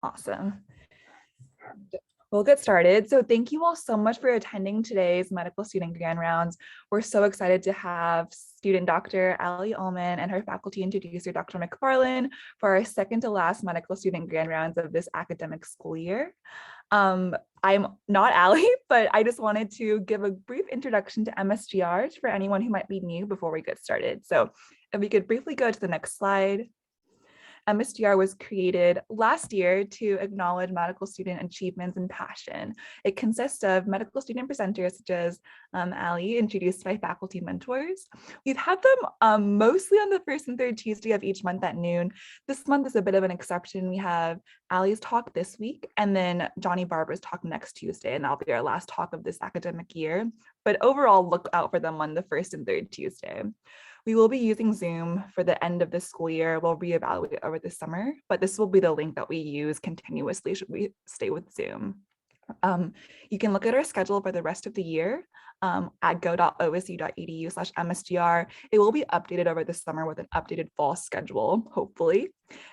Awesome. We'll get started. So thank you all so much for attending today's medical student grand rounds. We're so excited to have student Dr. Alexandra Allman and her faculty introducer, Dr. McFarlane, for our second to last medical student grand rounds of this academic school year. I'm not Allie, but I just wanted to give a brief introduction to MSGRs for anyone who might be new before we get started. So if we could briefly go to the next slide. MSGR was created last year to acknowledge medical student achievements and passion. It consists of medical student presenters such as Allie, introduced by faculty mentors. We've had them mostly on the first and third Tuesday of each month at noon. This month is a bit of an exception. We have Allie's talk this week, and then Johnny Barber's talk next Tuesday, and that'll be our last talk of this academic year. But overall, look out for them on the first and third Tuesday. We will be using Zoom for the end of the school year. We'll reevaluate over the summer, but this will be the link that we use continuously should we stay with Zoom. You can look at our schedule for the rest of the year at go.osu.edu/MSGR. It will be updated over the summer with an updated fall schedule, hopefully.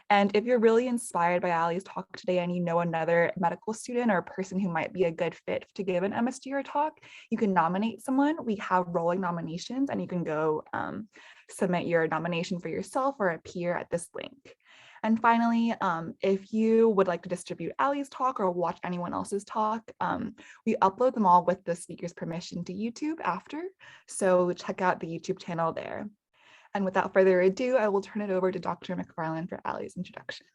And if you're really inspired by Allie's talk today and you know another medical student or a person who might be a good fit to give an MSGR talk, you can nominate someone. We have rolling nominations and you can go submit your nomination for yourself or a peer at this link. And finally, if you would like to distribute Allie's talk or watch anyone else's talk, we upload them all with the speaker's permission to YouTube after. So check out the YouTube channel there. And without further ado, I will turn it over to Dr. McFarlane for Allie's introduction.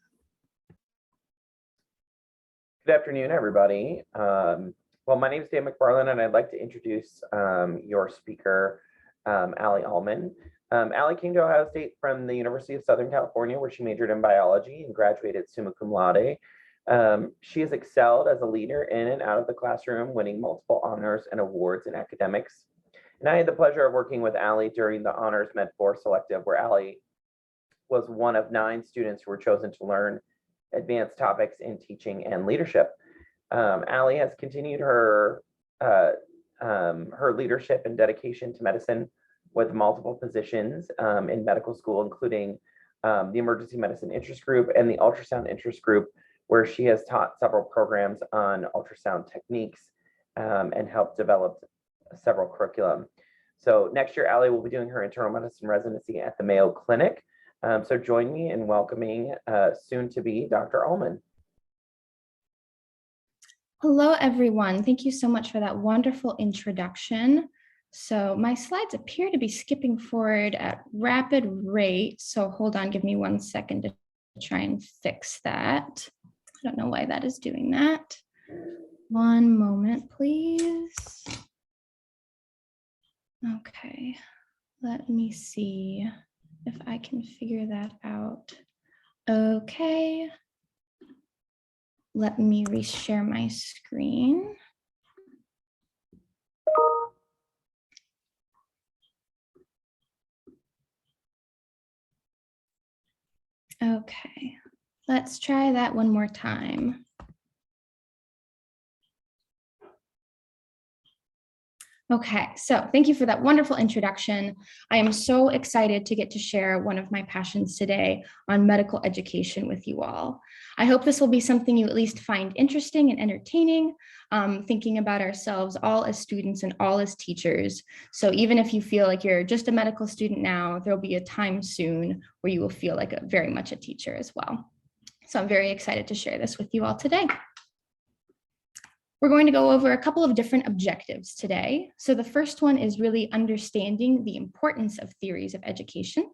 Good afternoon, everybody. Well, my name is Dan McFarlane, and I'd like to introduce your speaker, Alexandra Allman. Allie came to Ohio State from the University of Southern California, where she majored in biology and graduated summa cum laude. She has excelled as a leader in and out of the classroom, winning multiple honors and awards in academics. And I had the pleasure of working with Allie during the Honors Med 4 selective, where Allie was one of 9 students who were chosen to learn advanced topics in teaching and leadership. Allie has continued her leadership and dedication to medicine with multiple positions in medical school, including the Emergency Medicine Interest Group and the Ultrasound Interest Group, where she has taught several programs on ultrasound techniques and helped develop several curriculum. So next year, Allie will be doing her internal medicine residency at the Mayo Clinic. So join me in welcoming soon-to-be Dr. Allman. Hello, everyone. Thank you so much for that wonderful introduction. So my slides appear to be skipping forward at rapid rate. So hold on, give me 1 second to try and fix that. I don't know why that is doing that. One moment, please. Okay, let me see if I can figure that out. Okay, let me reshare my screen. Okay, let's try that one more time. Okay, so thank you for that wonderful introduction. I am so excited to get to share one of my passions today on medical education with you all. I hope this will be something you at least find interesting and entertaining, thinking about ourselves all as students and all as teachers. So even if you feel like you're just a medical student now, there'll be a time soon where you will feel like very much a teacher as well. So I'm very excited to share this with you all today. We're going to go over a couple of different objectives today. So the first one is really understanding the importance of theories of education.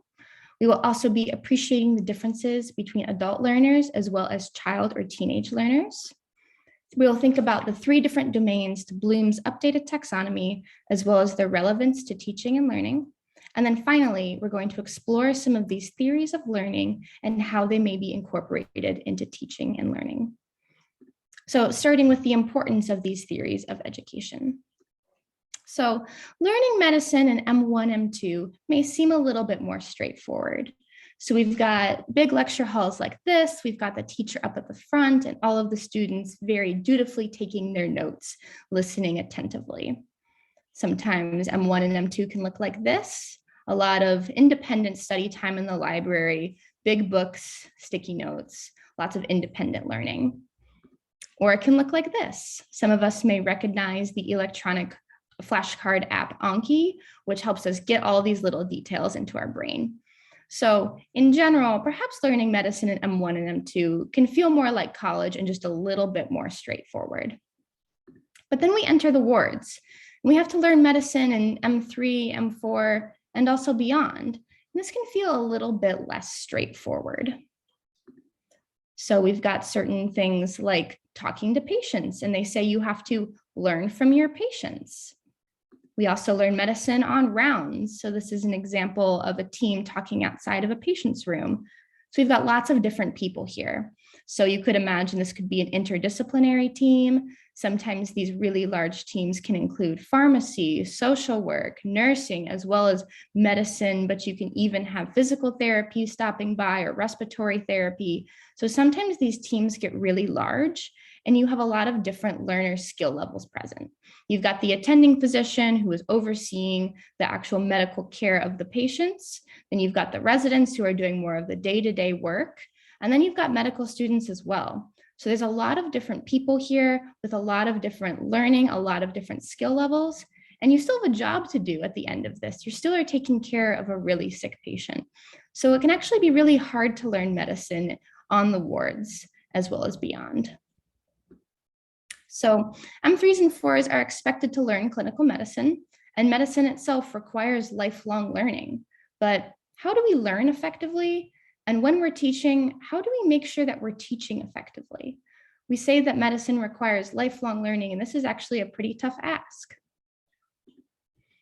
We will also be appreciating the differences between adult learners as well as child or teenage learners. We'll think about the 3 different domains to Bloom's updated taxonomy, as well as their relevance to teaching and learning. And then finally, we're going to explore some of these theories of learning and how they may be incorporated into teaching and learning. So starting with the importance of these theories of education. So learning medicine in M1, M2 may seem a little bit more straightforward. So we've got big lecture halls like this, we've got the teacher up at the front and all of the students very dutifully taking their notes, listening attentively. Sometimes M1 and M2 can look like this, a lot of independent study time in the library, big books, sticky notes, lots of independent learning. Or it can look like this. Some of us may recognize the electronic flashcard app Anki, which helps us get all these little details into our brain. So in general, perhaps learning medicine in M1 and M2 can feel more like college and just a little bit more straightforward. But then we enter the wards. We have to learn medicine in M3, M4, and also beyond. And this can feel a little bit less straightforward. So we've got certain things like talking to patients, and they say you have to learn from your patients. We also learn medicine on rounds. So this is an example of a team talking outside of a patient's room. So we've got lots of different people here. So you could imagine this could be an interdisciplinary team. Sometimes these really large teams can include pharmacy, social work, nursing, as well as medicine, but you can even have physical therapy stopping by or respiratory therapy. So sometimes these teams get really large and you have a lot of different learner skill levels present. You've got the attending physician who is overseeing the actual medical care of the patients. Then you've got the residents who are doing more of the day-to-day work. And then you've got medical students as well. So there's a lot of different people here with a lot of different learning, a lot of different skill levels, and you still have a job to do at the end of this. You still are taking care of a really sick patient. So it can actually be really hard to learn medicine on the wards as well as beyond. So M3s and 4s are expected to learn clinical medicine, and medicine itself requires lifelong learning. But how do we learn effectively? And when we're teaching, how do we make sure that we're teaching effectively? We say that medicine requires lifelong learning, and this is actually a pretty tough ask.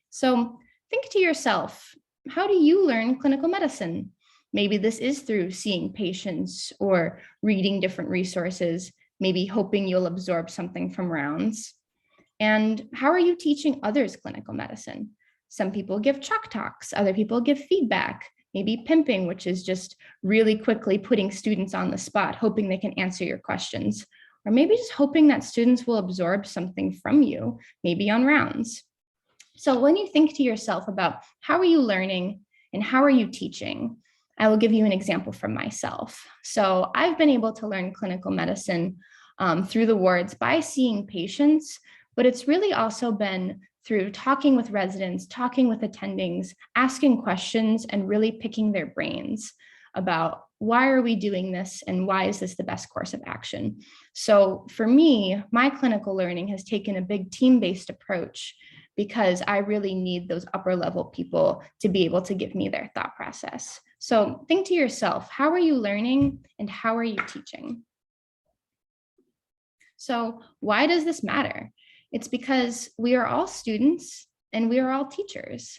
So think to yourself, how do you learn clinical medicine? Maybe this is through seeing patients or reading different resources, maybe hoping you'll absorb something from rounds. And how are you teaching others clinical medicine? Some people give chalk talks, other people give feedback. Maybe pimping, which is just really quickly putting students on the spot, hoping they can answer your questions, or maybe just hoping that students will absorb something from you, maybe on rounds. So when you think to yourself about how are you learning and how are you teaching, I will give you an example from myself. So I've been able to learn clinical medicine through the wards by seeing patients, but it's really also been through talking with residents, talking with attendings, asking questions, and really picking their brains about why are we doing this and why is this the best course of action. So for me, my clinical learning has taken a big team-based approach because I really need those upper level people to be able to give me their thought process. So think to yourself, how are you learning and how are you teaching? So why does this matter? It's because we are all students and we are all teachers.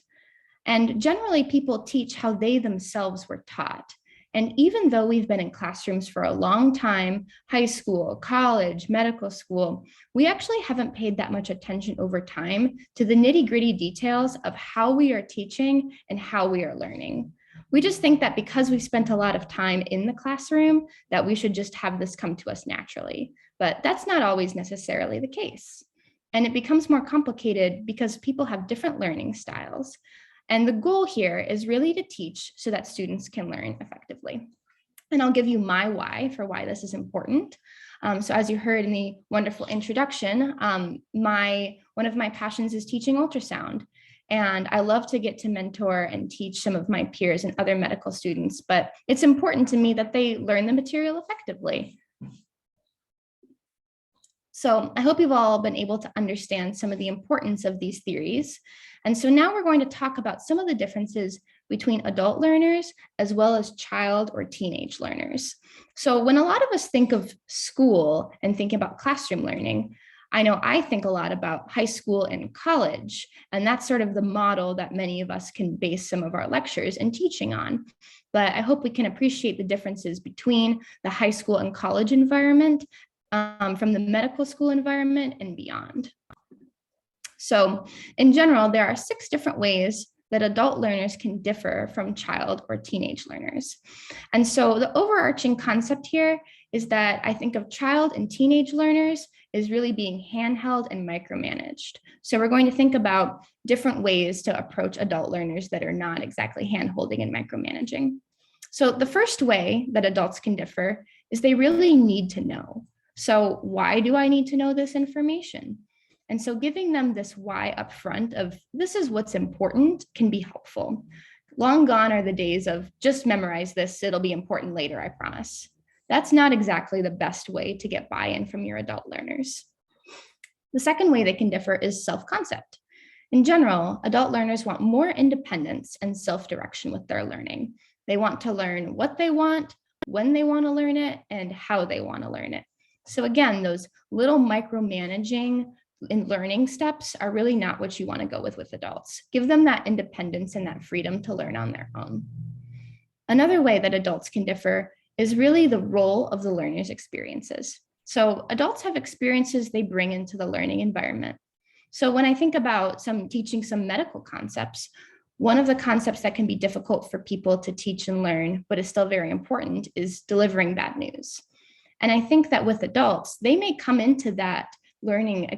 And generally people teach how they themselves were taught. And even though we've been in classrooms for a long time, high school, college, medical school, we actually haven't paid that much attention over time to the nitty-gritty details of how we are teaching and how we are learning. We just think that because we spent a lot of time in the classroom, that we should just have this come to us naturally. But that's not always necessarily the case. And it becomes more complicated because people have different learning styles. And the goal here is really to teach so that students can learn effectively. And I'll give you my why for why this is important. So as you heard in the wonderful introduction, one of my passions is teaching ultrasound. And I love to get to mentor and teach some of my peers and other medical students, but it's important to me that they learn the material effectively. So I hope you've all been able to understand some of the importance of these theories. And so now we're going to talk about some of the differences between adult learners as well as child or teenage learners. So when a lot of us think of school and think about classroom learning, I know I think a lot about high school and college, and that's sort of the model that many of us can base some of our lectures and teaching on. But I hope we can appreciate the differences between the high school and college environment from the medical school environment and beyond. So in general, there are 6 different ways that adult learners can differ from child or teenage learners. And so the overarching concept here is that I think of child and teenage learners is really being handheld and micromanaged. So we're going to think about different ways to approach adult learners that are not exactly handholding and micromanaging. So the first way that adults can differ is they really need to know. So why do I need to know this information? And so giving them this why up front of this is what's important can be helpful. Long gone are the days of just memorize this, it'll be important later, I promise. That's not exactly the best way to get buy-in from your adult learners. The second way they can differ is self-concept. In general, adult learners want more independence and self-direction with their learning. They want to learn what they want, when they want to learn it, and how they want to learn it. So again, those little micromanaging in learning steps are really not what you want to go with adults. Give them that independence and that freedom to learn on their own. Another way that adults can differ is really the role of the learner's experiences. So adults have experiences they bring into the learning environment. So when I think about teaching some medical concepts, one of the concepts that can be difficult for people to teach and learn, but is still very important, is delivering bad news. And I think that with adults, they may come into that learning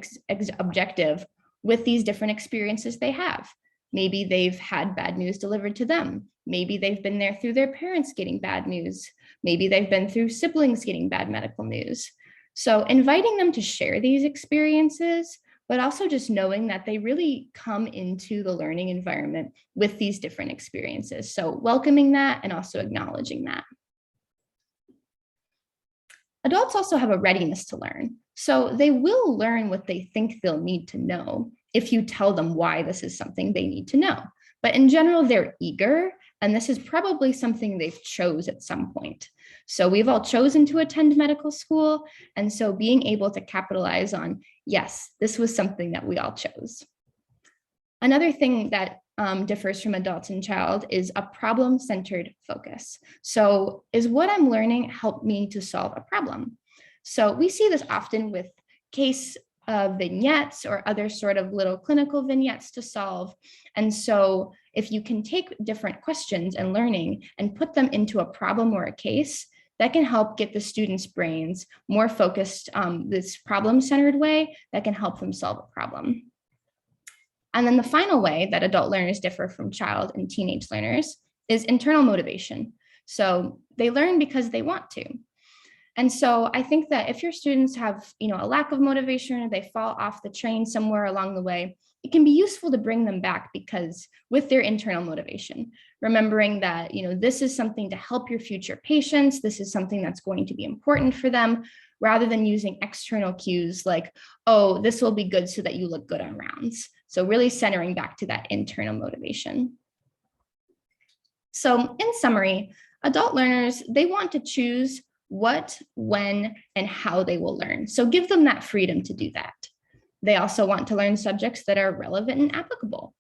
objective with these different experiences they have. Maybe they've had bad news delivered to them. Maybe they've been there through their parents getting bad news. Maybe they've been through siblings getting bad medical news. So inviting them to share these experiences, but also just knowing that they really come into the learning environment with these different experiences. So welcoming that and also acknowledging that. Adults also have a readiness to learn. So they will learn what they think they'll need to know if you tell them why this is something they need to know. But in general, they're eager, and this is probably something they've chose at some point. So we've all chosen to attend medical school, and so being able to capitalize on, yes, this was something that we all chose. Another thing that differs from adults and child is a problem-centered focus. So is what I'm learning help me to solve a problem? So we see this often with case vignettes or other sort of little clinical vignettes to solve. And so if you can take different questions and learning and put them into a problem or a case, that can help get the students' brains more focused this problem-centered way that can help them solve a problem. And then the final way that adult learners differ from child and teenage learners is internal motivation. So they learn because they want to. And so I think that if your students have, a lack of motivation or they fall off the train somewhere along the way, it can be useful to bring them back because with their internal motivation, remembering that, this is something to help your future patients. This is something that's going to be important for them rather than using external cues like, oh, this will be good so that you look good on rounds. So really centering back to that internal motivation. So in summary, adult learners, they want to choose what, when, and how they will learn. So give them that freedom to do that. They also want to learn subjects that are relevant and applicable.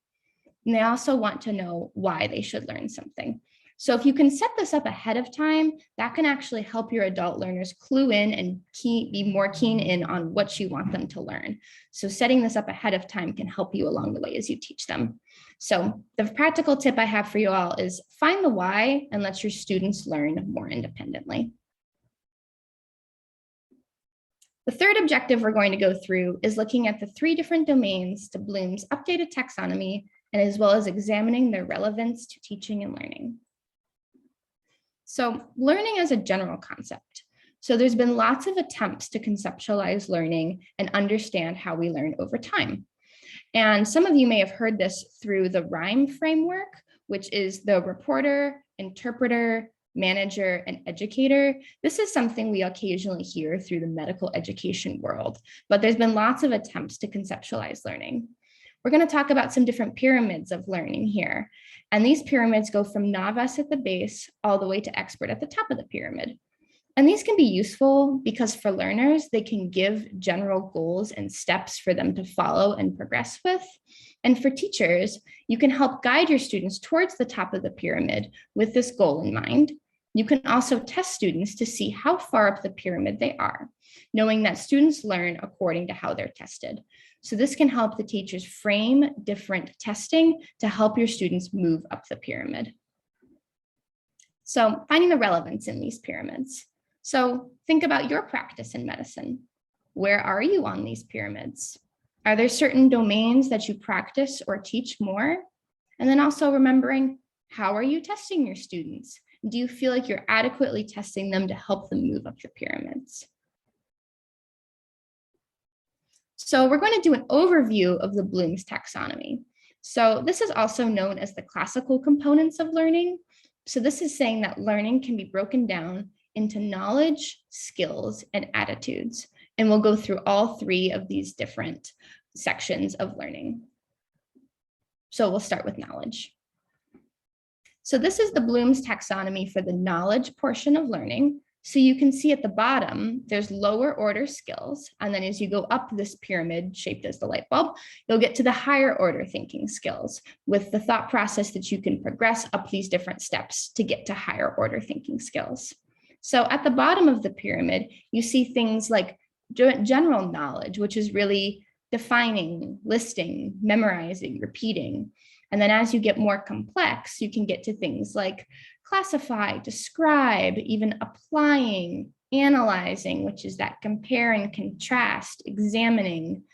And they also want to know why they should learn something. So if you can set this up ahead of time, that can actually help your adult learners clue in and be more keen in on what you want them to learn. So setting this up ahead of time can help you along the way as you teach them. So the practical tip I have for you all is find the why and let your students learn more independently. The third objective we're going to go through is looking at the 3 different domains to Bloom's updated taxonomy, and as well as examining their relevance to teaching and learning. So learning as a general concept. So there's been lots of attempts to conceptualize learning and understand how we learn over time. And some of you may have heard this through the RHYME framework, which is the reporter, interpreter, manager, and educator. This is something we occasionally hear through the medical education world, but there's been lots of attempts to conceptualize learning. We're going to talk about some different pyramids of learning here. And these pyramids go from novice at the base all the way to expert at the top of the pyramid. And these can be useful because for learners, they can give general goals and steps for them to follow and progress with. And for teachers, you can help guide your students towards the top of the pyramid with this goal in mind. You can also test students to see how far up the pyramid they are, knowing that students learn according to how they're tested. So this can help the teachers frame different testing to help your students move up the pyramid. So finding the relevance in these pyramids. So think about your practice in medicine. Where are you on these pyramids? Are there certain domains that you practice or teach more? And then also remembering, how are you testing your students? Do you feel like you're adequately testing them to help them move up the pyramids? So we're going to do an overview of the Bloom's taxonomy. So this is also known as the classical components of learning. So this is saying that learning can be broken down into knowledge, skills, and attitudes. And we'll go through all three of these different sections of learning. So we'll start with knowledge. So this is the Bloom's taxonomy for the knowledge portion of learning. So you can see at the bottom, there's lower order skills. And then as you go up this pyramid shaped as the light bulb, you'll get to the higher order thinking skills with the thought process that you can progress up these different steps to get to higher order thinking skills. So at the bottom of the pyramid, you see things like general knowledge, which is really defining, listing, memorizing, repeating. And then as you get more complex, you can get to things like classify, describe, even applying, analyzing, which is that compare and contrast, examining.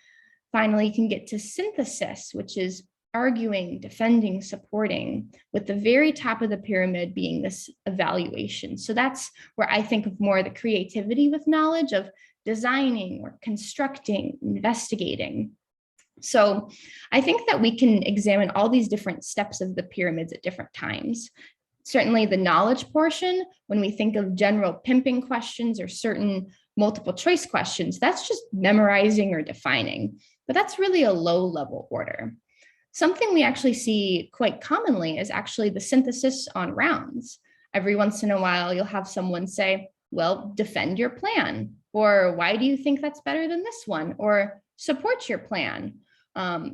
Finally, you can get to synthesis, which is arguing, defending, supporting, with the very top of the pyramid being this evaluation. So that's where I think of more of the creativity with knowledge of designing or constructing, investigating. So I think that we can examine all these different steps of the pyramids at different times. Certainly the knowledge portion, when we think of general pimping questions or certain multiple choice questions, that's just memorizing or defining, but that's really a low level order. Something we actually see quite commonly is actually the synthesis on rounds. Every once in a while, you'll have someone say, well, defend your plan, or why do you think that's better than this one, or support your plan.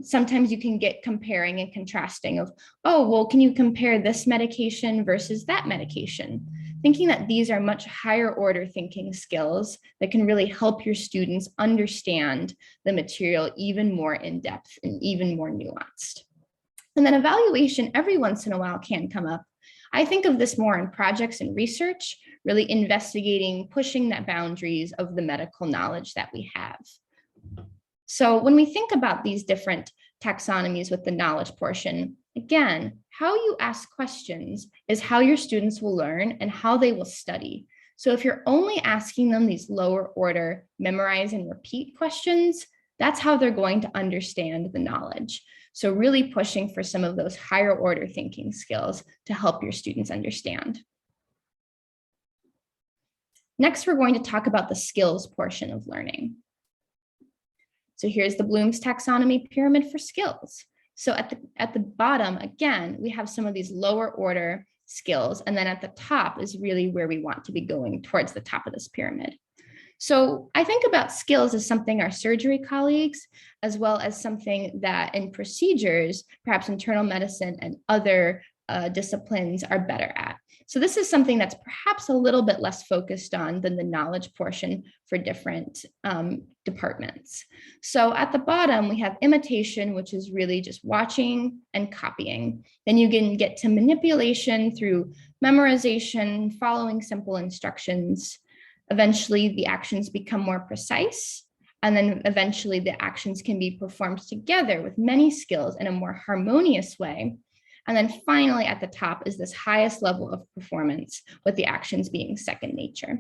Sometimes you can get comparing and contrasting of, oh, well, can you compare this medication versus that medication? Thinking that these are much higher order thinking skills that can really help your students understand the material even more in depth and even more nuanced. And then evaluation every once in a while can come up. I think of this more in projects and research, really investigating, pushing the boundaries of the medical knowledge that we have. So when we think about these different taxonomies with the knowledge portion, again, how you ask questions is how your students will learn and how they will study. So if you're only asking them these lower order memorize and repeat questions, that's how they're going to understand the knowledge. So really pushing for some of those higher order thinking skills to help your students understand. Next, we're going to talk about the skills portion of learning. So here's the Bloom's taxonomy pyramid for skills. So at the bottom, again, we have some of these lower order skills. And then at the top is really where we want to be going towards the top of this pyramid. So I think about skills as something our surgery colleagues, as well as something that in procedures, perhaps internal medicine and other disciplines are better at. So this is something that's perhaps a little bit less focused on than the knowledge portion for different departments. So at the bottom, we have imitation, which is really just watching and copying. Then you can get to manipulation through memorization, following simple instructions. Eventually, the actions become more precise. And then eventually the actions can be performed together with many skills in a more harmonious way. And then finally, at the top is this highest level of performance with the actions being second nature.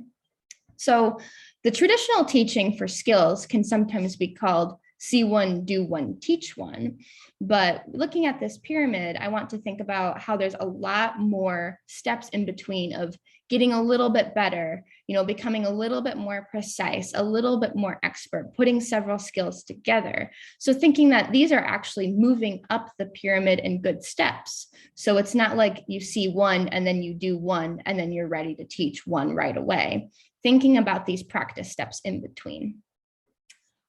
So the traditional teaching for skills can sometimes be called see one, do one, teach one. But looking at this pyramid, I want to think about how there's a lot more steps in between of getting a little bit better, becoming a little bit more precise, a little bit more expert, putting several skills together. So thinking that these are actually moving up the pyramid in good steps. So it's not like you see one and then you do one and then you're ready to teach one right away. Thinking about these practice steps in between.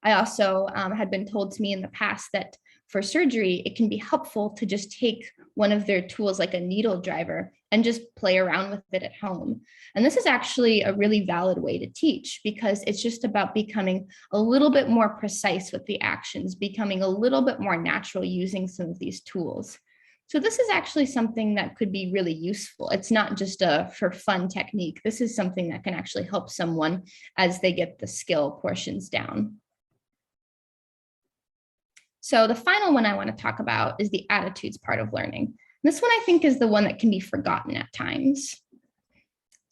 I also had been told to me in the past that for surgery, it can be helpful to just take one of their tools like a needle driver and just play around with it at home. And this is actually a really valid way to teach because it's just about becoming a little bit more precise with the actions, becoming a little bit more natural using some of these tools. So this is actually something that could be really useful. It's not just a for fun technique. This is something that can actually help someone as they get the skill portions down. So the final one I want to talk about is the attitudes part of learning. This one I think is the one that can be forgotten at times.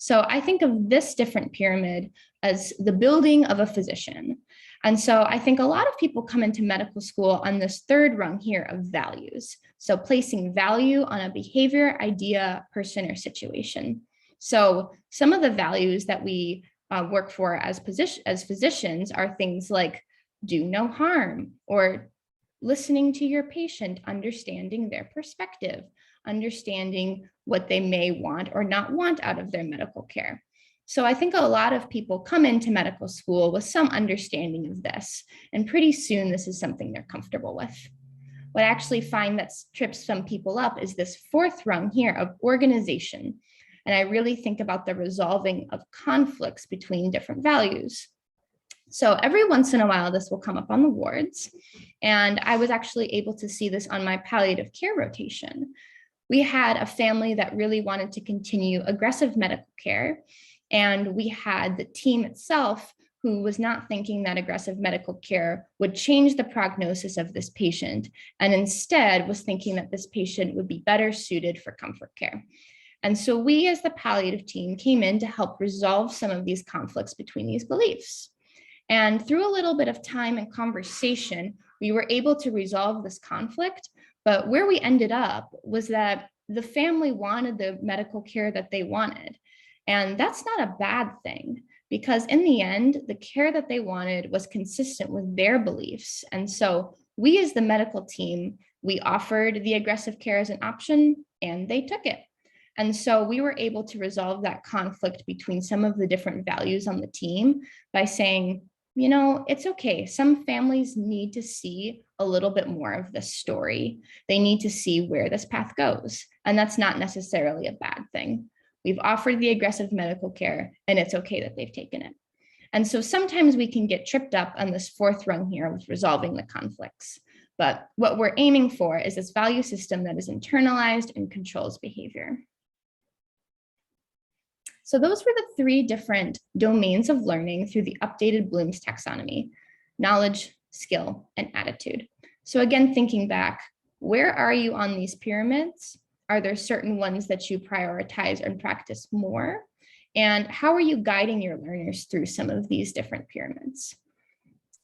So I think of this different pyramid as the building of a physician. And so I think a lot of people come into medical school on this third rung here of values. So placing value on a behavior, idea, person, or situation. So some of the values that we work for as physicians are things like do no harm, or listening to your patient, understanding their perspective, understanding what they may want or not want out of their medical care. So I think a lot of people come into medical school with some understanding of this, and pretty soon this is something they're comfortable with. What I actually find that trips some people up is this fourth rung here of organization. And I really think about the resolving of conflicts between different values. So every once in a while, this will come up on the wards. And I was actually able to see this on my palliative care rotation. We had a family that really wanted to continue aggressive medical care. And we had the team itself who was not thinking that aggressive medical care would change the prognosis of this patient, and instead was thinking that this patient would be better suited for comfort care. And so we as the palliative team came in to help resolve some of these conflicts between these beliefs. And through a little bit of time and conversation, we were able to resolve this conflict. But where we ended up was that the family wanted the medical care that they wanted. And that's not a bad thing, because in the end, the care that they wanted was consistent with their beliefs. And so we as the medical team, we offered the aggressive care as an option, and they took it. And so we were able to resolve that conflict between some of the different values on the team by saying, you know, it's okay. Some families need to see a little bit more of this story. They need to see where this path goes. And that's not necessarily a bad thing. We've offered the aggressive medical care, and it's okay that they've taken it. And so sometimes we can get tripped up on this fourth rung here with resolving the conflicts. But what we're aiming for is this value system that is internalized and controls behavior. So those were the three different domains of learning through the updated Bloom's taxonomy: knowledge, skill, and attitude. So again, thinking back, where are you on these pyramids? Are there certain ones that you prioritize and practice more? And how are you guiding your learners through some of these different pyramids?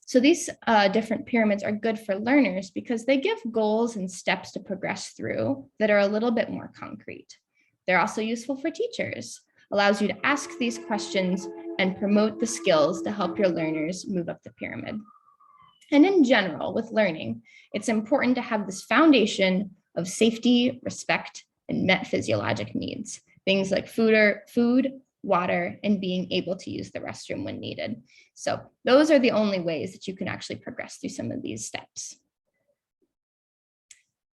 So these different pyramids are good for learners because they give goals and steps to progress through that are a little bit more concrete. They're also useful for teachers. Allows you to ask these questions and promote the skills to help your learners move up the pyramid. And in general, with learning, it's important to have this foundation of safety, respect, and met physiologic needs. Things like food, water, and being able to use the restroom when needed. So those are the only ways that you can actually progress through some of these steps.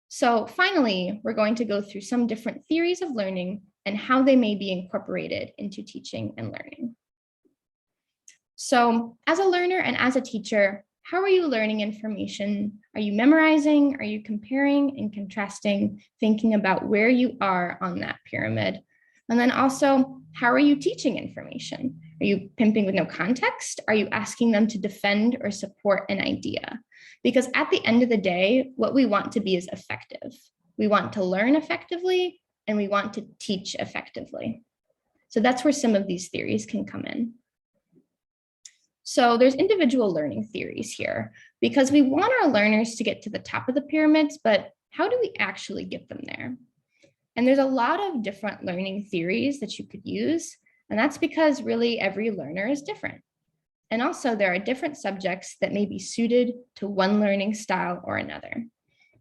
So finally, we're going to go through some different theories of learning and how they may be incorporated into teaching and learning. So as a learner and as a teacher, how are you learning information? Are you memorizing? Are you comparing and contrasting, thinking about where you are on that pyramid? And then also, how are you teaching information? Are you pimping with no context? Are you asking them to defend or support an idea? Because at the end of the day, what we want to be is effective. We want to learn effectively, and we want to teach effectively. So that's where some of these theories can come in. So there's individual learning theories here because we want our learners to get to the top of the pyramids, but how do we actually get them there? And there's a lot of different learning theories that you could use, and that's because really every learner is different. And also there are different subjects that may be suited to one learning style or another.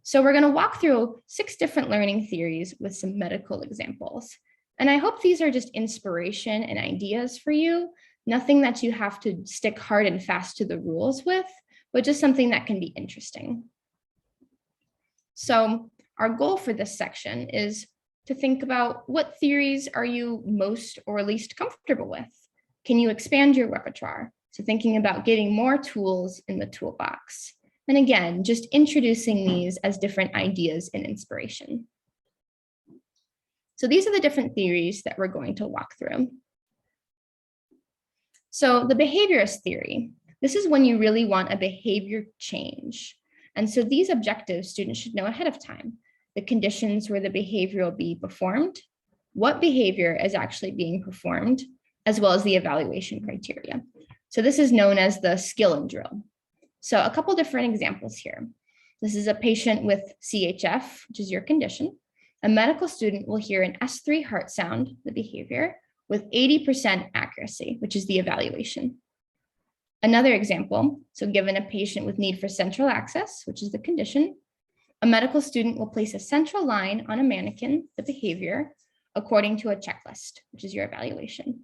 So we're going to walk through 6 different learning theories with some medical examples. And I hope these are just inspiration and ideas for you, nothing that you have to stick hard and fast to the rules with, but just something that can be interesting. So our goal for this section is to think about what theories are you most or least comfortable with? Can you expand your repertoire? So thinking about getting more tools in the toolbox. And again, just introducing these as different ideas and inspiration. So these are the different theories that we're going to walk through. So the behaviorist theory, this is when you really want a behavior change. And so these objectives students should know ahead of time. The conditions where the behavior will be performed, what behavior is actually being performed, as well as the evaluation criteria. So this is known as the skill and drill. So a couple different examples here. This is a patient with CHF, which is your condition. A medical student will hear an S3 heart sound, the behavior, with 80% accuracy, which is the evaluation. Another example, so given a patient with need for central access, which is the condition, a medical student will place a central line on a mannequin, the behavior, according to a checklist, which is your evaluation.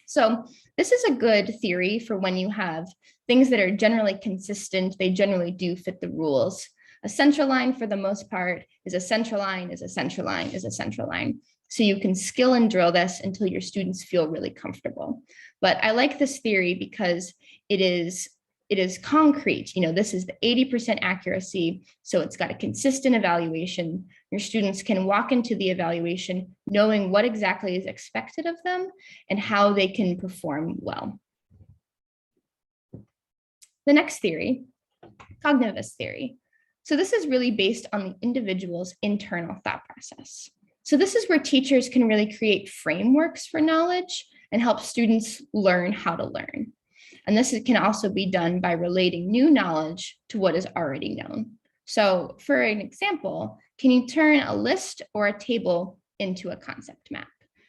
So this is a good theory for when you have things that are generally consistent, they generally do fit the rules. A central line, for the most part, is a central line, is a central line, is a central line. So you can skill and drill this until your students feel really comfortable. But I like this theory because it is concrete. You know, this is the 80% accuracy, so it's got a consistent evaluation. Your students can walk into the evaluation knowing what exactly is expected of them and how they can perform well. The next theory, Cognitivist Theory. So this is really based on the individual's internal thought process. So this is where teachers can really create frameworks for knowledge and help students learn how to learn. And this can also be done by relating new knowledge to what is already known. So for an example, can you turn a list or a table into a concept map?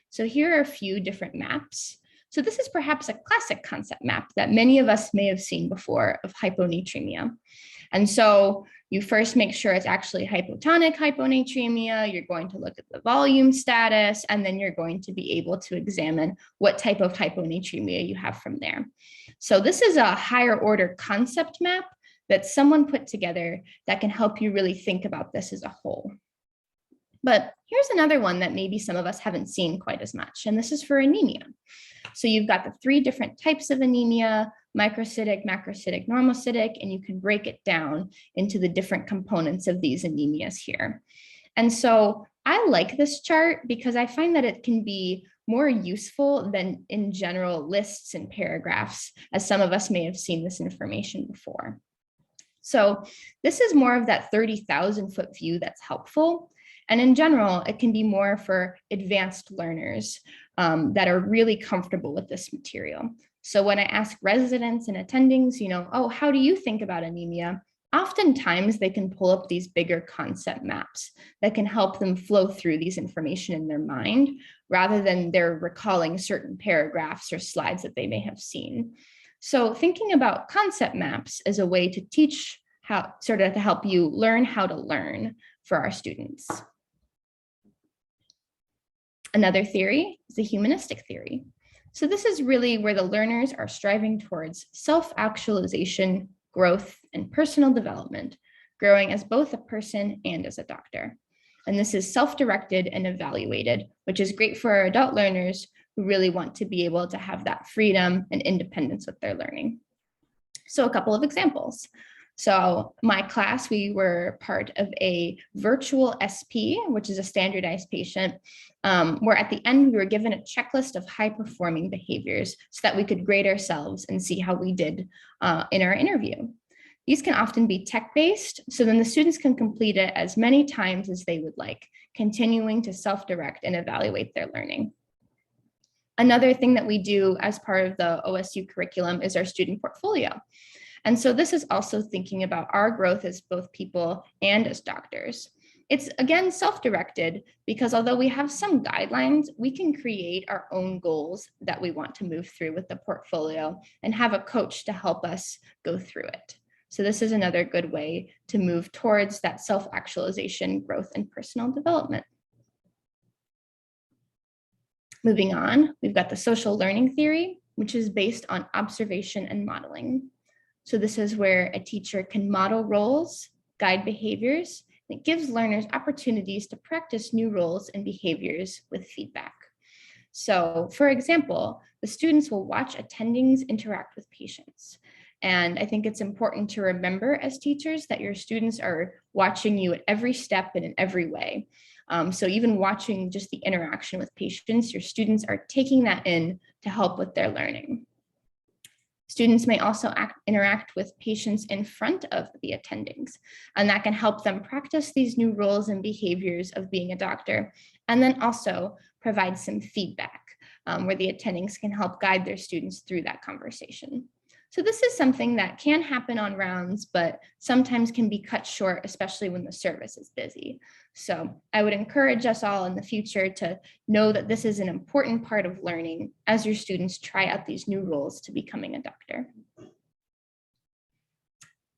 So here are a few different maps. So this is perhaps a classic concept map that many of us may have seen before of hyponatremia. And so you first make sure it's actually hypotonic hyponatremia. You're going to look at the volume status, and then you're going to be able to examine what type of hyponatremia you have from there. So this is a higher order concept map that someone put together that can help you really think about this as a whole. But here's another one that maybe some of us haven't seen quite as much, and this is for anemia. So you've got the 3 different types of anemia: microcytic, macrocytic, normocytic, and you can break it down into the different components of these anemias here. And so I like this chart because I find that it can be more useful than in general lists and paragraphs, as some of us may have seen this information before. So this is more of that 30,000-foot view that's helpful. And in general, it can be more for advanced learners that are really comfortable with this material. So when I ask residents and attendings, you know, oh, how do you think about anemia? Oftentimes they can pull up these bigger concept maps that can help them flow through these information in their mind, rather than they're recalling certain paragraphs or slides that they may have seen. So thinking about concept maps as a way to teach how, sort of to help you learn how to learn for our students. Another theory is the Humanistic Theory. So this is really where the learners are striving towards self-actualization, growth, and personal development, growing as both a person and as a doctor. And this is self-directed and evaluated, which is great for our adult learners who really want to be able to have that freedom and independence with their learning. So a couple of examples. So my class, we were part of a virtual SP, which is a standardized patient, where at the end we were given a checklist of high-performing behaviors so that we could grade ourselves and see how we did in our interview. These can often be tech-based, so then the students can complete it as many times as they would like, continuing to self-direct and evaluate their learning. Another thing that we do as part of the OSU curriculum is our student portfolio. And so this is also thinking about our growth as both people and as doctors. It's again self-directed because although we have some guidelines, we can create our own goals that we want to move through with the portfolio and have a coach to help us go through it. So this is another good way to move towards that self-actualization, growth, and personal development. Moving on, we've got the social learning theory, which is based on observation and modeling. So this is where a teacher can model roles, guide behaviors. It gives learners opportunities to practice new roles and behaviors with feedback. So for example, the students will watch attendings interact with patients. And I think it's important to remember as teachers that your students are watching you at every step and in every way. So even watching just the interaction with patients, your students are taking that in to help with their learning. Students may also interact with patients in front of the attendings, and that can help them practice these new roles and behaviors of being a doctor, and then also provide some feedback where the attendings can help guide their students through that conversation. So this is something that can happen on rounds, but sometimes can be cut short, especially when the service is busy. So I would encourage us all in the future to know that this is an important part of learning as your students try out these new roles to becoming a doctor.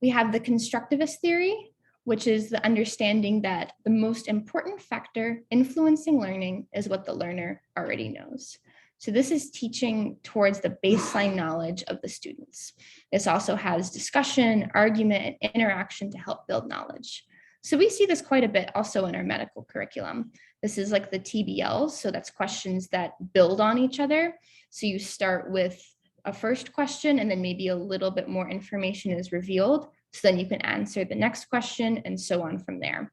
We have the Constructivist Theory, which is the understanding that the most important factor influencing learning is what the learner already knows. So this is teaching towards the baseline knowledge of the students. This also has discussion, argument, and interaction to help build knowledge. So we see this quite a bit also in our medical curriculum. This is like the TBLs, so that's questions that build on each other. So you start with a first question and then maybe a little bit more information is revealed. So then you can answer the next question and so on from there.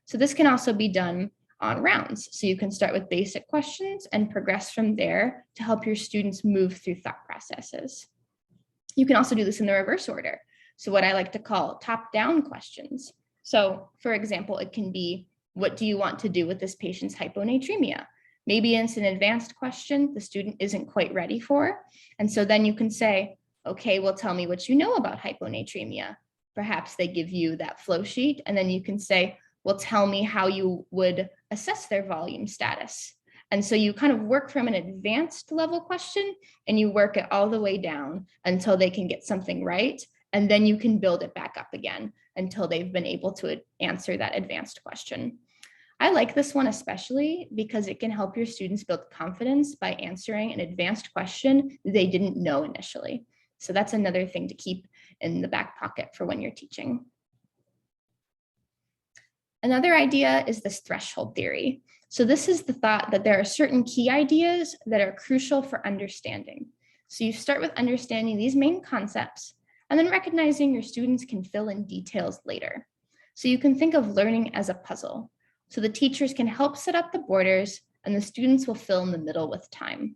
So this can also be done on rounds. So you can start with basic questions and progress from there to help your students move through thought processes. You can also do this in the reverse order. So what I like to call top-down questions. So for example, it can be, what do you want to do with this patient's hyponatremia? Maybe it's an advanced question the student isn't quite ready for. And so then you can say, okay, well, tell me what you know about hyponatremia. Perhaps they give you that flow sheet, and then you can say, well, tell me how you would assess their volume status. And so you kind of work from an advanced level question and you work it all the way down until they can get something right. And then you can build it back up again until they've been able to answer that advanced question. I like this one especially because it can help your students build confidence by answering an advanced question they didn't know initially. So that's another thing to keep in the back pocket for when you're teaching. Another idea is this threshold theory. So this is the thought that there are certain key ideas that are crucial for understanding. So you start with understanding these main concepts and then recognizing your students can fill in details later. So you can think of learning as a puzzle. So the teachers can help set up the borders and the students will fill in the middle with time.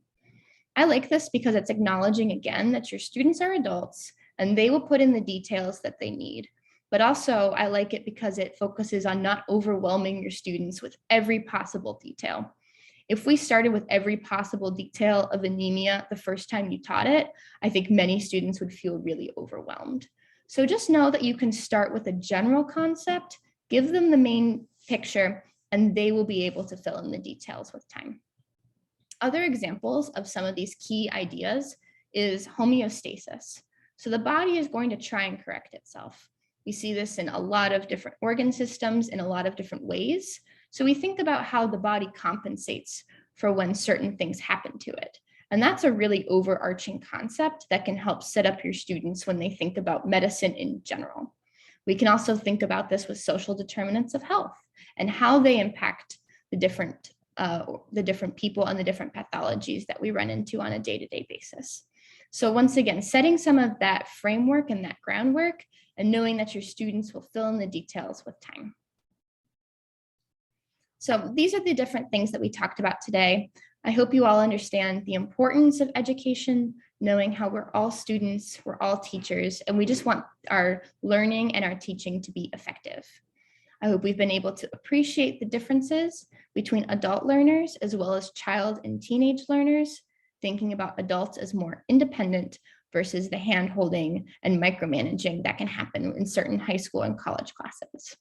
I like this because it's acknowledging again that your students are adults and they will put in the details that they need. But also I like it because it focuses on not overwhelming your students with every possible detail. If we started with every possible detail of anemia the first time you taught it, I think many students would feel really overwhelmed. So just know that you can start with a general concept, give them the main picture, and they will be able to fill in the details with time. Other examples of some of these key ideas is homeostasis. So the body is going to try and correct itself. We see this in a lot of different organ systems in a lot of different ways. So we think about how the body compensates for when certain things happen to it. And that's a really overarching concept that can help set up your students when they think about medicine in general. We can also think about this with social determinants of health and how they impact the different people and the different pathologies that we run into on a day-to-day basis. So once again, setting some of that framework and that groundwork and knowing that your students will fill in the details with time. So these are the different things that we talked about today. I hope you all understand the importance of education, knowing how we're all students, we're all teachers, and we just want our learning and our teaching to be effective. I hope we've been able to appreciate the differences between adult learners as well as child and teenage learners, thinking about adults as more independent versus the hand-holding and micromanaging that can happen in certain high school and college classes.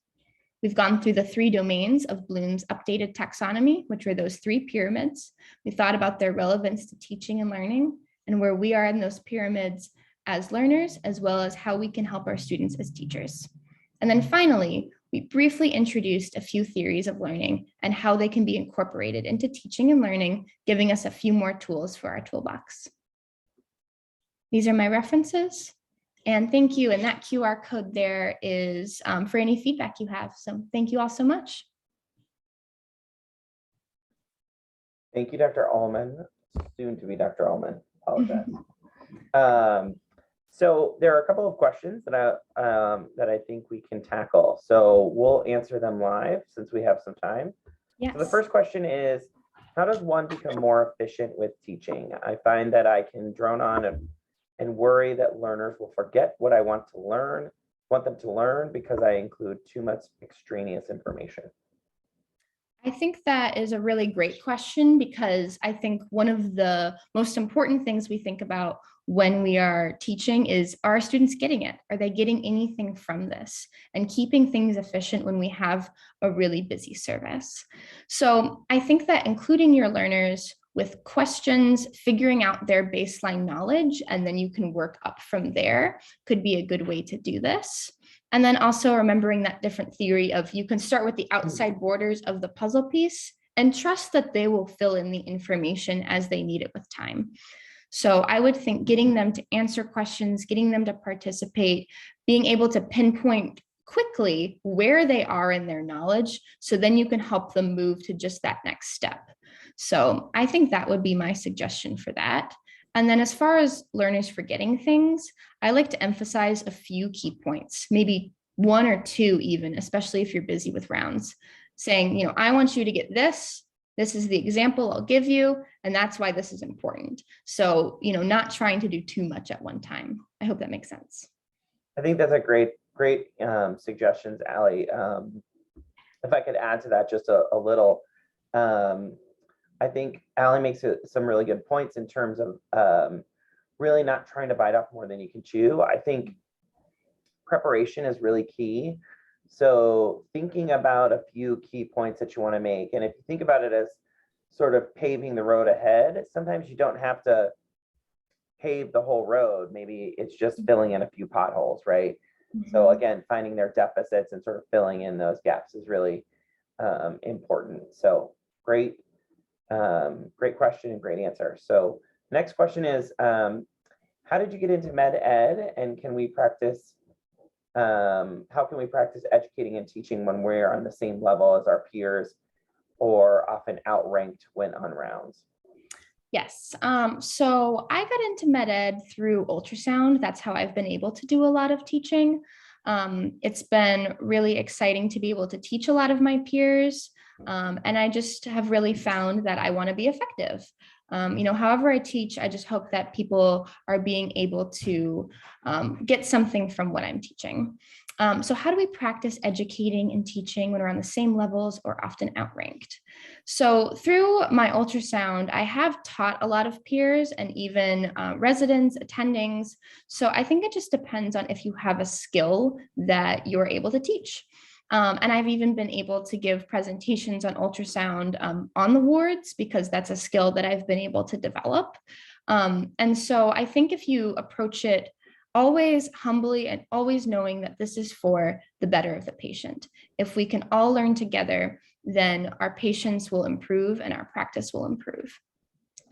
We've gone through the 3 domains of Bloom's updated taxonomy, which are those 3 pyramids. We thought about their relevance to teaching and learning and where we are in those pyramids as learners, as well as how we can help our students as teachers. And then finally, we briefly introduced a few theories of learning and how they can be incorporated into teaching and learning, giving us a few more tools for our toolbox. These are my references. And thank you. And that QR code there is for any feedback you have. So thank you all so much. Thank you, Dr. Allman, soon to be Dr. Allman. Apologize. So there are a couple of questions that I think we can tackle. So we'll answer them live since we have some time. Yes. So the first question is, how does one become more efficient with teaching? I find that I can drone on and worry that learners will forget what I want them to learn because I include too much extraneous information. I think that is a really great question, because I think one of the most important things we think about when we are teaching is, are our students getting it? Are they getting anything from this? And keeping things efficient when we have a really busy service. So I think that including your learners with questions, figuring out their baseline knowledge, and then you can work up from there could be a good way to do this. And then also remembering that different theory of, you can start with the outside borders of the puzzle piece and trust that they will fill in the information as they need it with time. So I would think getting them to answer questions, getting them to participate, being able to pinpoint quickly where they are in their knowledge, so then you can help them move to just that next step. So I think that would be my suggestion for that. And then as far as learners forgetting things, I like to emphasize a few key points, maybe one or two even, especially if you're busy with rounds, saying, I want you to get this. This is the example I'll give you, and that's why this is important. So, not trying to do too much at one time. I hope that makes sense. I think that's a great suggestions, Allie. If I could add to that just a little, I think Allie makes some really good points in terms of really not trying to bite off more than you can chew. I think preparation is really key. So thinking about a few key points that you want to make, and if you think about it as sort of paving the road ahead, sometimes you don't have to pave the whole road. Maybe it's just filling in a few potholes, right? Mm-hmm. So again, finding their deficits and sort of filling in those gaps is really important. So great question and great answer. So next question is, how did you get into med ed, and can we practice, how can we practice educating and teaching when we're on the same level as our peers, or often outranked when on rounds? Yes. So I got into med ed through ultrasound. That's how I've been able to do a lot of teaching. It's been really exciting to be able to teach a lot of my peers. And I just have really found that I want to be effective. However I teach, I just hope that people are being able to get something from what I'm teaching. So how do we practice educating and teaching when we're on the same levels or often outranked? So through my ultrasound, I have taught a lot of peers and even residents, attendings. So I think it just depends on if you have a skill that you're able to teach. And I've even been able to give presentations on ultrasound on the wards, because that's a skill that I've been able to develop. And so I think if you approach it always humbly and always knowing that this is for the better of the patient, if we can all learn together, then our patients will improve and our practice will improve.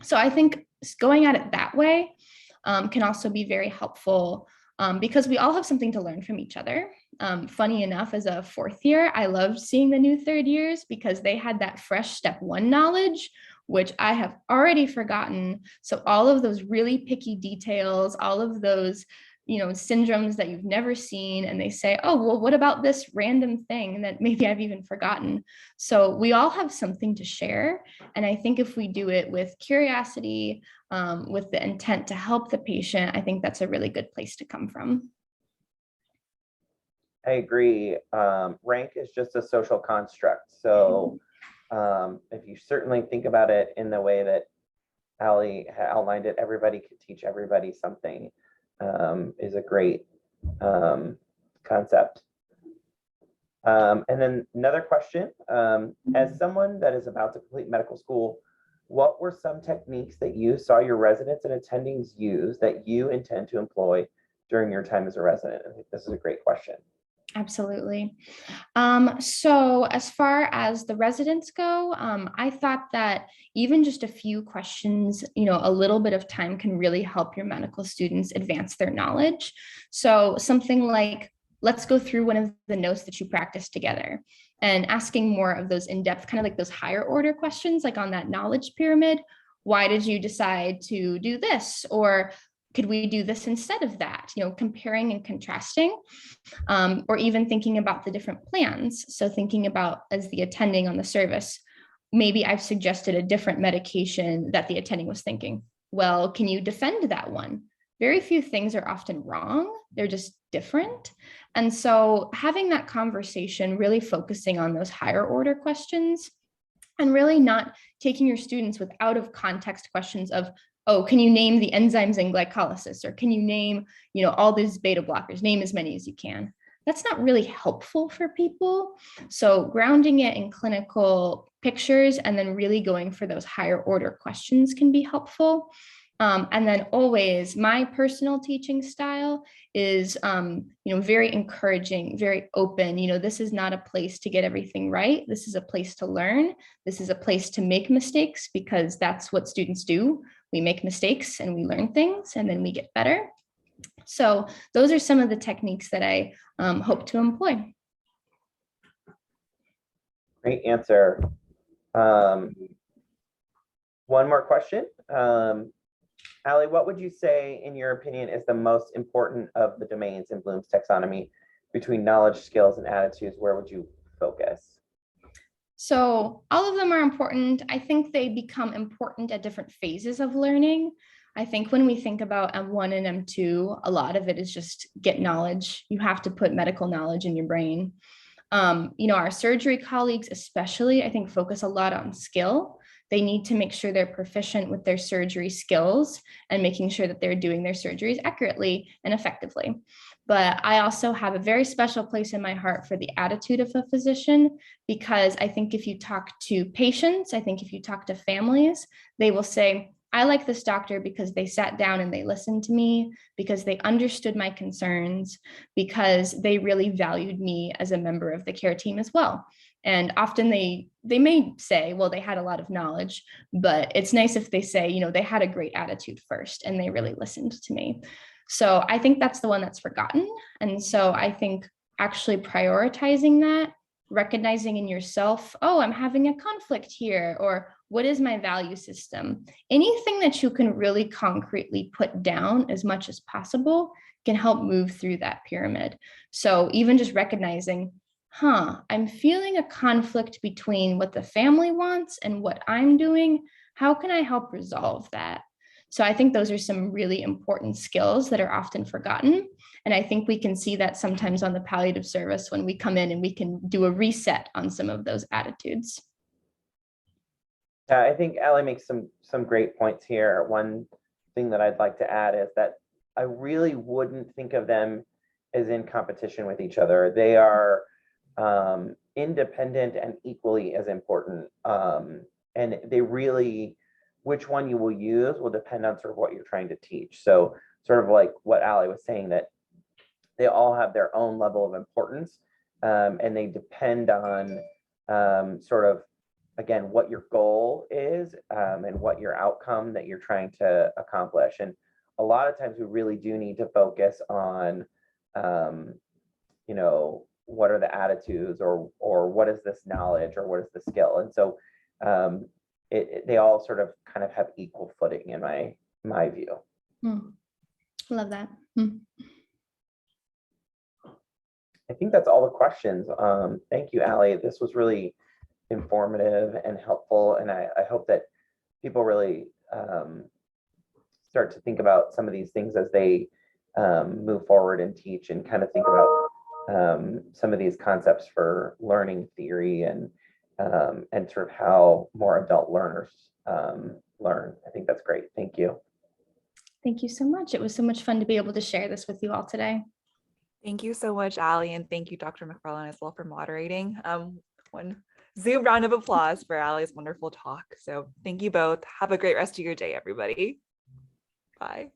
So I think going at it that way can also be very helpful, because we all have something to learn from each other. Funny enough, as a fourth year, I loved seeing the new third years because they had that fresh step one knowledge, which I have already forgotten. So all of those really picky details, all of those, syndromes that you've never seen, and they say, oh, well, what about this random thing that maybe I've even forgotten? So we all have something to share. And I think if we do it with curiosity, with the intent to help the patient, I think that's a really good place to come from. I agree. Rank is just a social construct. So if you certainly think about it in the way that Allie outlined it, everybody could teach everybody something, is a great concept. And then another question, as someone that is about to complete medical school, what were some techniques that you saw your residents and attendings use that you intend to employ during your time as a resident? I think this is a great question. Absolutely. So as far as the residents go, I thought that even just a few questions, a little bit of time can really help your medical students advance their knowledge. So something like, let's go through one of the notes that you practiced together, and asking more of those in-depth, kind of like those higher order questions, like on that knowledge pyramid. Why did you decide to do this? Or could we do this instead of that? Comparing and contrasting, or even thinking about the different plans. So thinking about, as the attending on the service, maybe I've suggested a different medication that the attending was thinking, well, can you defend that one? Very few things are often wrong. They're just different. And so having that conversation, really focusing on those higher order questions, and really not taking your students with out of context questions of, oh, can you name the enzymes in glycolysis? Or can you name, all these beta blockers, name as many as you can. That's not really helpful for people. So grounding it in clinical pictures and then really going for those higher order questions can be helpful. And then always my personal teaching style is, very encouraging, very open. This is not a place to get everything right. This is a place to learn. This is a place to make mistakes, because that's what students do. We make mistakes and we learn things and then we get better. So those are some of the techniques that I hope to employ. Great answer. One more question. Allie, what would you say, in your opinion, is the most important of the domains in Bloom's taxonomy between knowledge, skills, and attitudes? Where would you focus? So all of them are important. I think they become important at different phases of learning. I think when we think about M1 and M2, a lot of it is just get knowledge. You have to put medical knowledge in your brain. Our surgery colleagues especially, I think, focus a lot on skill. They need to make sure they're proficient with their surgery skills and making sure that they're doing their surgeries accurately and effectively. But I also have a very special place in my heart for the attitude of a physician, because I think if you talk to patients, I think if you talk to families, they will say, I like this doctor because they sat down and they listened to me, because they understood my concerns, because they really valued me as a member of the care team as well. And often they may say, well, they had a lot of knowledge, but it's nice if they say, they had a great attitude first and they really listened to me. So I think that's the one that's forgotten. And so I think actually prioritizing that, recognizing in yourself, oh, I'm having a conflict here, or what is my value system? Anything that you can really concretely put down as much as possible can help move through that pyramid. So even just recognizing, I'm feeling a conflict between what the family wants and what I'm doing. How can I help resolve that? So I think those are some really important skills that are often forgotten. And I think we can see that sometimes on the palliative service when we come in and we can do a reset on some of those attitudes. Yeah, I think Allie makes some great points here. One thing that I'd like to add is that I really wouldn't think of them as in competition with each other. They are independent and equally as important. And they really, which one you will use will depend on sort of what you're trying to teach. So sort of like what Allie was saying, that they all have their own level of importance, and they depend on sort of, again, what your goal is, and what your outcome that you're trying to accomplish. And a lot of times we really do need to focus on, what are the attitudes, or what is this knowledge, or what is the skill? And so they all sort of kind of have equal footing in my view. Love that. I think that's all the questions. Thank you, Allie. This was really informative and helpful, and I hope that people really start to think about some of these things as they move forward and teach, and kind of think about some of these concepts for learning theory and sort of how more adult learners learn. I think that's great. Thank you. Thank you so much. It was so much fun to be able to share this with you all today. Thank you so much, Allie, and thank you, Dr. McFarlane, as well, for moderating. One Zoom round of applause for Allie's wonderful talk. So thank you both. Have a great rest of your day, everybody. Bye.